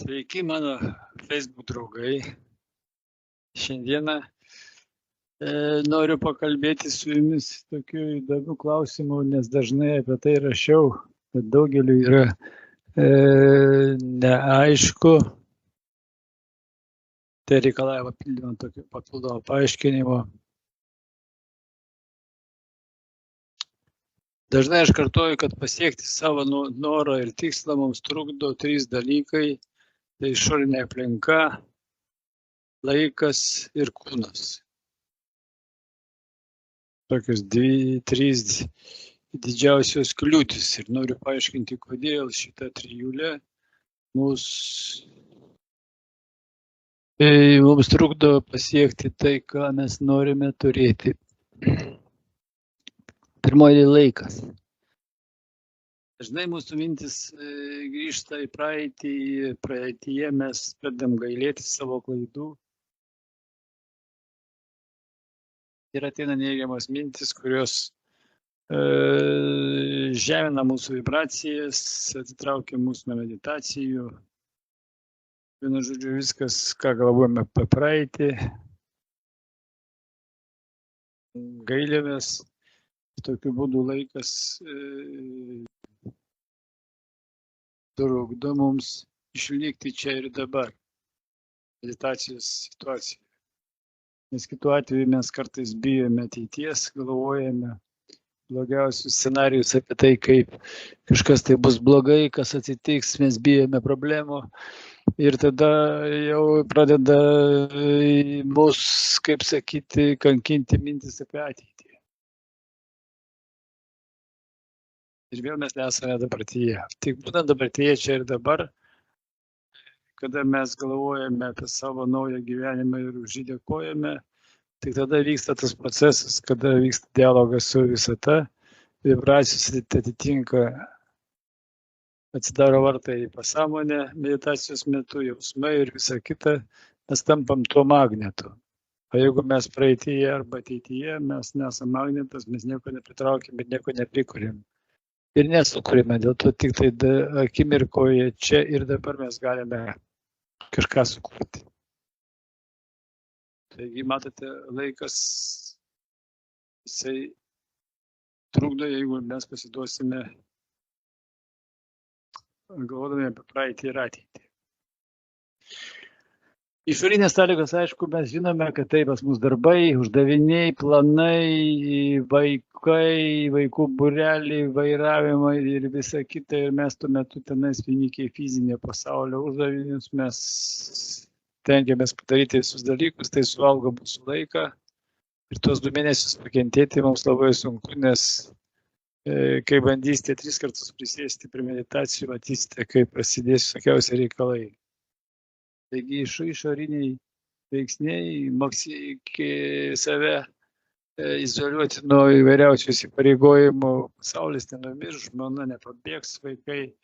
Sveiki, mano Facebook draugai. Šiandieną noriu pakalbėti su jumis tokiu įdomiu klausimu, nes dažnai apie tai rašiau, bet daugeliu yra neaišku. Tai reikalauja papildomo paaiškinimo. Dažnai aš kartoju, kad pasiekti savo norą ir tikslą mums trukdo 3 dalykai. Tai išorinė aplinka, laikas ir kūnas. Tokios 3 didžiausios kliūtis. Ir noriu paaiškinti, kodėl šita trijulė mums trukdo pasiekti tai, ką mes norime turėti. Pirmoji laikas. Dažnai mūsų mintis grįžta į praeitį, praeityje mes pradedam gailėti savo klaidų. Ir ateina neigiamos mintis, kurios žemina mūsų vibracijas, atitraukia mūsų nuo meditacijų. Vienu žodžiu, viskas, ką galvojame apie praeitį, gailėmės. Tokiu būdu laikas trukdo mums išlikti čia ir dabar meditacijos situacijoje. Nes kitu atveju mes kartais bijome ateities, galvojame blogiausius scenarijus apie tai, kaip kažkas tai bus blogai, kas atsitiks, mes bijome problemų ir tada jau pradeda mus, kaip sakyti, kankinti mintis apie ateitį. Ir vėl mes nesame dabartyje. Tik būtent dabartyje čia ir dabar, kada mes galvojame apie savo naują gyvenimą ir už jį dėkojame, tik tada vyksta tas procesas, kada vyksta dialogas su visata, vibracijos atitinka, atsidaro vartai į pasąmonę, meditacijos metu jausmai ir visa kita, mes tampam tuo magnetu. O jeigu mes praeityje arba ateityje, mes nesame magnetas, mes nieko nepritraukime, bet nieko neprikuriam. Ir nesukūrėme, dėl to tik tai akimirkoje čia ir dabar mes galime kažką sukurti. Taigi, matote, laikas, jisai trukdo, jeigu mes pasiduosime galvodami apie praeitį ir ateitį. Išorinės sąlygos, aišku, mes žinome, kad tai pas mus darbai, uždaviniai, planai, vaikai, vaikų būreliai, vairavimai ir visa kita. Ir mes tuo metu tenais vynikiai fizinė pasaulio uždavinius, mes tengiamės padaryti visus dalykus, tai suvalgo mūsų laiką. Ir tuos 2 mėnesius pakentėti mums labai sunku, nes kai bandysite 3 kartus prisėsti prie meditacijų, matysite, kaip prasidės visokiausi reikalai. Taigi išoriniai veiksniai, save izoliuoti nuo įvairiausių įsipareigojimų, pasaulis nenumirs, žmona nepabėgs, vaikai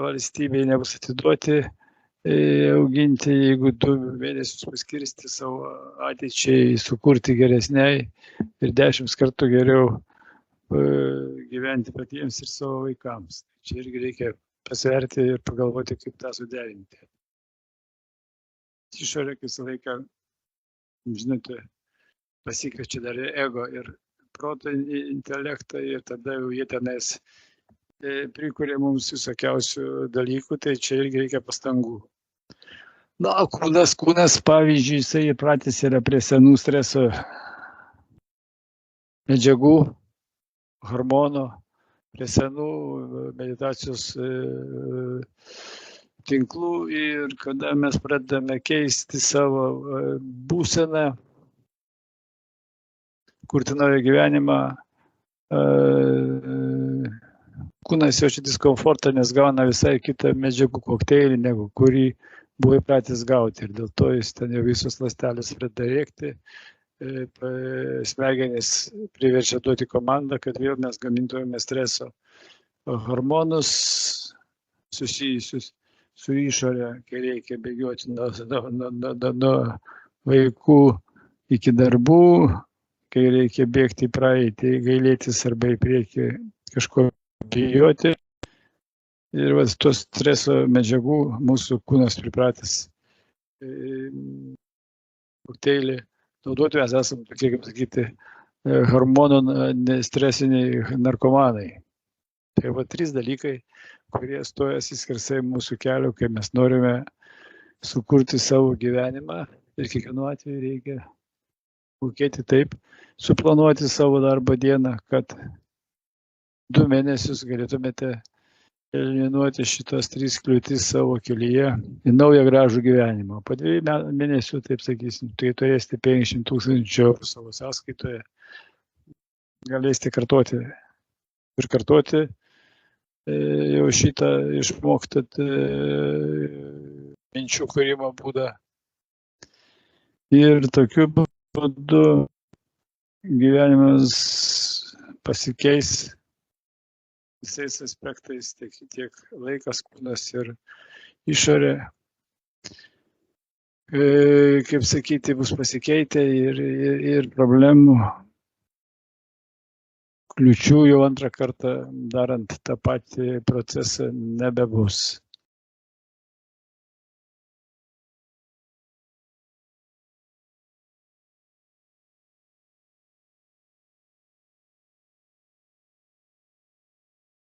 valstybei nebus atiduoti, auginti, jeigu 2 mėnesius paskirsti savo ateičiai, sukurti geresniai ir 10 kartų geriau gyventi patiems ir savo vaikams. Čia irgi reikia pasverti ir pagalvoti, kaip tą suderinti. Išorė visą laiką, žinote, pasikviečia dar ego ir proto intelektą ir tada jau jie tenais prikuria mums visokiausių dalykų, tai čia irgi reikia pastangų. Na, kūnas, pavyzdžiui, jisai įpratęs yra prie senų streso medžiagų, hormonų, prie senų meditacijos tinklų ir kada mes pradedame keisti savo būseną, kurti naują gyvenimą, kūnas jaučia diskomfortą, nes gauna visai kitą medžiagų kokteilį, negu kurį buvo įpratęs gauti. Ir dėl to jis ten jau visos ląstelės pradeda rėkti, smegenys priverčia duoti komandą, kad vėl mes gamintumėme streso hormonus susijusius su išorė, kai reikia bėgioti nuo vaikų iki darbų, kai reikia bėgti į praeitį, gailėtis arba į priekį kažko bijoti. Ir tos streso medžiagų mūsų kūnas pripratęs kokteilį naudoti, mes esame tokie, kaip sakyti, hormonų stresiniai narkomanai. Tai 3 dalykai, kurie stojasi skersai mūsų kelio, kai mes norime sukurti savo gyvenimą ir kiekvienu atveju reikia mokėti taip, suplanuoti savo darbo dieną, kad 2 mėnesius galėtumėte eliminuoti šitas 3 kliūtis savo kelyje į naują gražų gyvenimą. Po 2 mėnesių, taip sakysim, tai turėsite 50 000 eurų savo sąskaitoje, galėsite kartoti ir kartoti jau šitą išmoktą minčių kūrimo būdą. Ir tokiu būdu gyvenimas pasikeis visais aspektais, tiek laikas, kūnas ir išorė, kaip sakyti, bus pasikeitę ir problemų, kliūčių jau antrą kartą darant tą patį procesą nebebus.